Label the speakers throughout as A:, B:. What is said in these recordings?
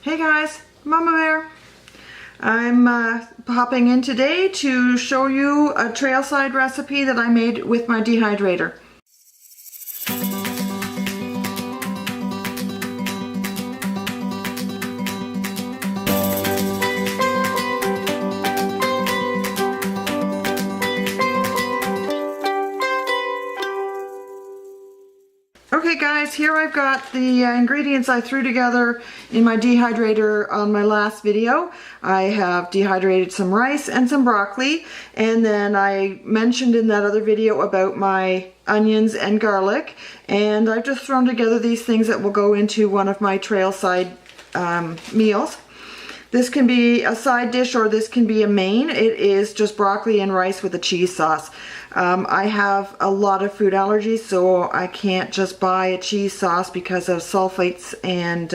A: Hey guys, Mama Bear. I'm popping in today to show you a trailside recipe that I made with my dehydrator. Okay guys, here I've got the ingredients I threw together in my dehydrator on my last video. I have dehydrated some rice and some broccoli, and then I mentioned in that other video about my onions and garlic, and I've just thrown together these things that will go into one of my trailside meals. This can be a side dish or this can be a main. It is just broccoli and rice with a cheese sauce. I have a lot of food allergies, so I can't just buy a cheese sauce because of sulfates and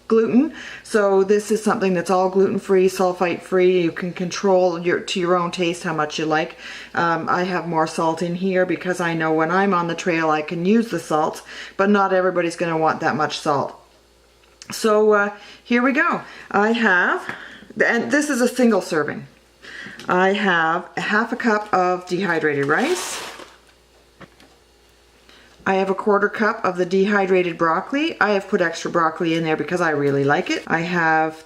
A: gluten. So this is something that's all gluten-free, sulfite-free. You can control to your own taste how much you like. I have more salt in here because I know when I'm on the trail I can use the salt, but not everybody's going to want that much salt. So here we go. I have, and this is a single serving. I have half a cup of dehydrated rice. I have a quarter cup of the dehydrated broccoli. I have put extra broccoli in there because I really like it. I have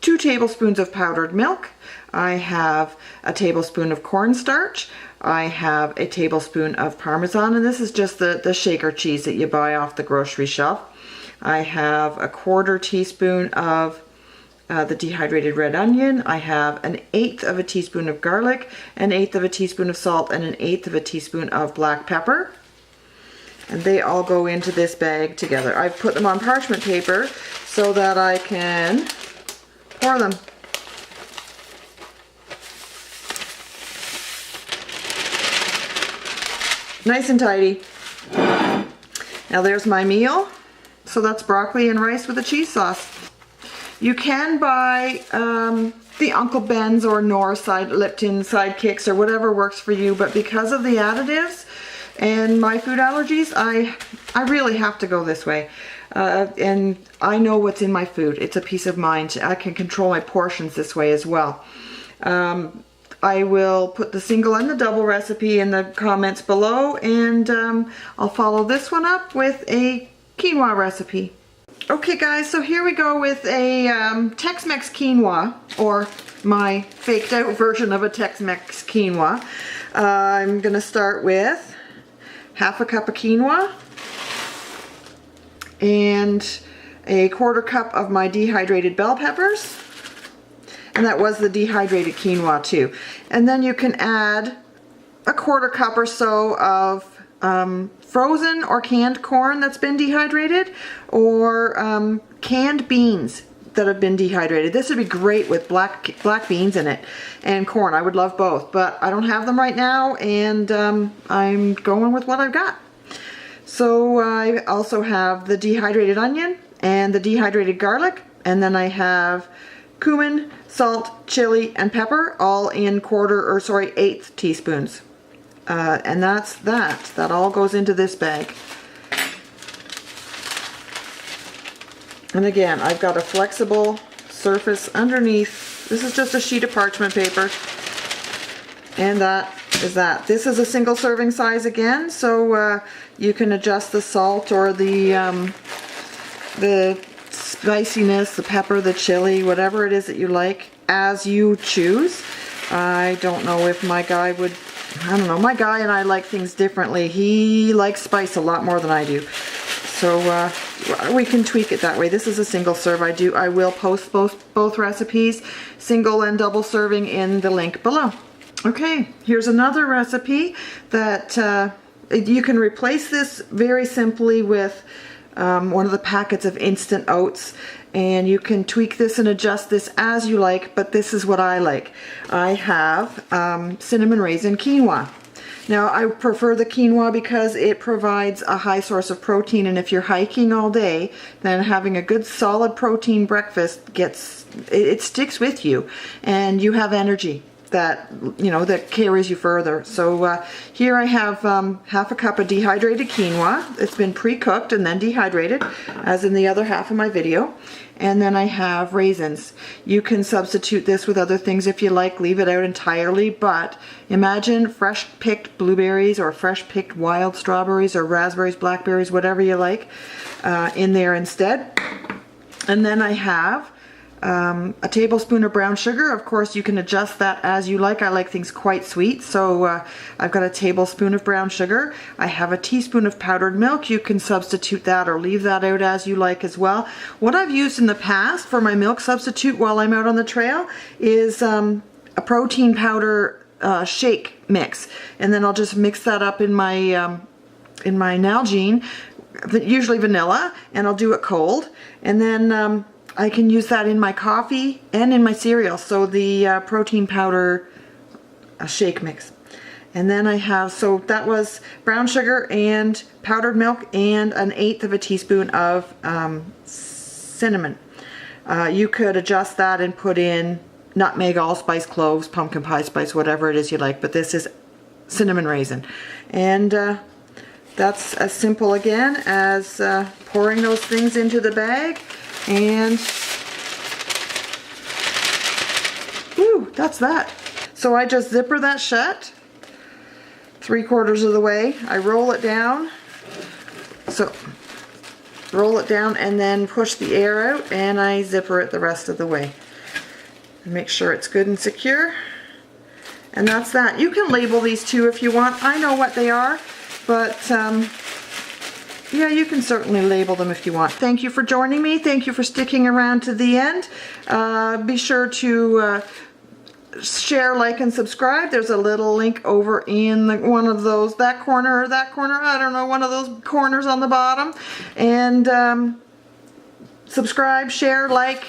A: 2 tablespoons of powdered milk. I have a tablespoon of cornstarch. I have a tablespoon of Parmesan, and this is just the shaker cheese that you buy off the grocery shelf. I have a quarter teaspoon of the dehydrated red onion. I have 1/8 of a teaspoon of garlic, 1/8 of a teaspoon of salt, and 1/8 of a teaspoon of black pepper. And they all go into this bag together. I've put them on parchment paper so that I can pour them. Nice and tidy. Now there's my meal. So that's broccoli and rice with a cheese sauce. You can buy the Uncle Ben's or North Lipton sidekicks or whatever works for you, but because of the additives and my food allergies, I really have to go this way. And I know what's in my food. It's a peace of mind. I can control my portions this way as well. I will put the single and the double recipe in the comments below, and I'll follow this one up with a quinoa recipe. Okay guys, so here we go with a Tex-Mex quinoa, or my faked out version of a Tex-Mex quinoa. I'm going to start with half a cup of quinoa and a quarter cup of my dehydrated bell peppers, and that was the dehydrated quinoa too. And then you can add a quarter cup or so of frozen or canned corn that's been dehydrated, or canned beans that have been dehydrated. This would be great with black beans in it and corn. I would love both, but I don't have them right now, and I'm going with what I've got. So I also have the dehydrated onion and the dehydrated garlic, and then I have cumin, salt, chili, and pepper, all in 1/8 teaspoons. And that's that. That all goes into this bag. And again, I've got a flexible surface underneath. This is just a sheet of parchment paper. And that is that. This is a single serving size again, so you can adjust the salt or the spiciness, the pepper, the chili, whatever it is that you like, as you choose. I don't know if my guy would, I don't know, my guy and I like things differently. He likes spice a lot more than I do. So we can tweak it that way. This is a single serve. I will post both recipes, single and double serving, in the link below. Okay, here's another recipe that you can replace this very simply with one of the packets of instant oats, and you can tweak this and adjust this as you like, but this is what I like. I have cinnamon raisin quinoa. Now I prefer the quinoa because it provides a high source of protein, and if you're hiking all day, then having a good solid protein breakfast it sticks with you and you have energy. that, you know, that carries you further. So here I have half a cup of dehydrated quinoa. It's been pre-cooked and then dehydrated, as in the other half of my video. And then I have raisins. You can substitute this with other things if you like, leave it out entirely, but imagine fresh picked blueberries or fresh picked wild strawberries or raspberries, blackberries, whatever you like, in there instead. And then I have a tablespoon of brown sugar. Of course, you can adjust that as you like. I like things quite sweet, so I've got a tablespoon of brown sugar. I have a teaspoon of powdered milk. You can substitute that or leave that out as you like as well. What I've used in the past for my milk substitute while I'm out on the trail is a protein powder shake mix, and then I'll just mix that up in my Nalgene, usually vanilla, and I'll do it cold, and then I can use that in my coffee and in my cereal, so the protein powder shake mix. And then I have, so that was brown sugar and powdered milk and 1/8 of a teaspoon of cinnamon. You could adjust that and put in nutmeg, allspice, cloves, pumpkin pie spice, whatever it is you like, but this is cinnamon raisin. And that's as simple again as pouring those things into the bag. And whew, that's that. So I just zipper that shut 3/4 of the way. I roll it down. So roll it down and then push the air out, and I zipper it the rest of the way. And make sure it's good and secure. And that's that. You can label these too if you want. I know what they are, but yeah, you can certainly label them if you want. Thank you for joining me. Thank you for sticking around to the end. Be sure to share, like, and subscribe. There's a little link over in one of those, that corner or that corner, I don't know, one of those corners on the bottom. And subscribe, share, like,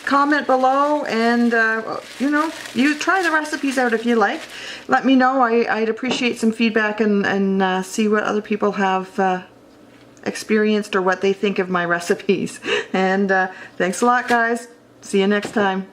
A: comment below, and you know, you try the recipes out if you like. Let me know. I'd appreciate some feedback and see what other people have experienced or what they think of my recipes. And thanks a lot, guys. See you next time.